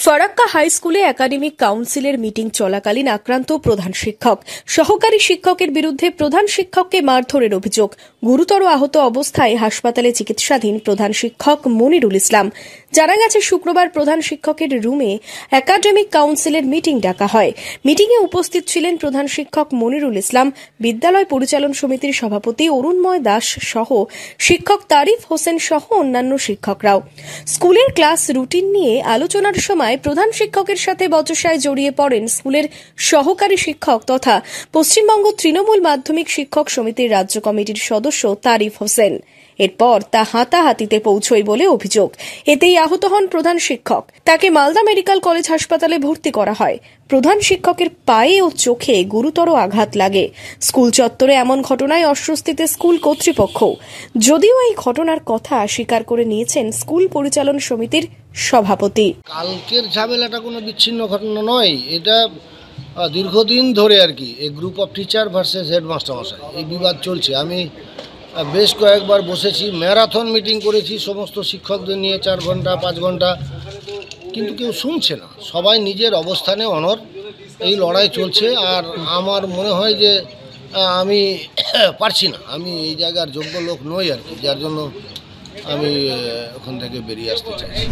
Farakka high স্কুলে academic কাউন্সিলের meeting চলাকালীন আক্রান্ত প্রধান শিক্ষক। সহকারী শিক্ষকের বিরুদ্ধে প্রধান শিক্ষককে মারধরের অভিযোগ। গুরুতর আহত অবস্থায় হাসপাতালে চিকিৎসাধীন প্রধান শিক্ষক মনিরুল ইসলাম। জানা গেছে, শুক্রবার প্রধান শিক্ষকের রুমে একাডেমিক কাউন্সিলের মিটিং ডাকা হয়। মিটিংয়ে উপস্থিত ছিলেন প্রধান শিক্ষক মনিরুল ইসলাম, বিদ্যালয় পরিচালন সমিতির সভাপতি অরুণময় দাস সহ শিক্ষক তারিফ হোসেন সহ অন্যান্য শিক্ষকরাও। স্কুলের ক্লাস রুটিন নিয়ে আলোচনার সময় প্রধান শিক্ষকের সাথে বচসায় জড়িয়ে পড়েন স্কুলের সহকারী শিক্ষক তথা পশ্চিমবঙ্গ তৃণমূল মাধ্যমিক শিক্ষক সমিতির রাজ্য কমিটির সদস্য তারিফ হোসেন। এরপর তা হাতাহাতিতে পৌঁছয় বলে অভিযোগ। এতেই আহত হন প্রধান শিক্ষক। তাকে মালদা মেডিকেল কলেজ হাসপাতালে ভর্তি করা হয়। প্রধান শিক্ষকের পায়ে ও চোখে গুরুতর আঘাত লাগে। স্কুল চত্বরে এমন ঘটনায় অস্বস্তিতে স্কুল কর্তৃপক্ষ। যদিও এই ঘটনার কথা স্বীকার করে নিয়েছেন স্কুল পরিচালন সমিতির সভাপতি। কালকের ঝামেলাটা কোনো বিচ্ছিন্ন ঘটনা নয়, এটা দীর্ঘদিন ধরে আর কি এই group of teacher versus headmaster মশাই এই বিবাদ চলছে। আমি বেশ কয়েকবার বসেছি, ম্যারাথন মিটিং করেছি সমস্ত শিক্ষকদের নিয়ে, 4 ঘন্টা 5 ঘন্টা, কিন্তু কেউ শুনছে না। সবাই নিজের অবস্থানে অনড়, এই লড়াই চলছে। আর আমার মনে হয় যে আমি পারছি না, আমি এই জায়গার যোগ্য লোক নই আর কি, যার জন্য আমি ওখান থেকে বেরিয়ে আসতে চাইছি।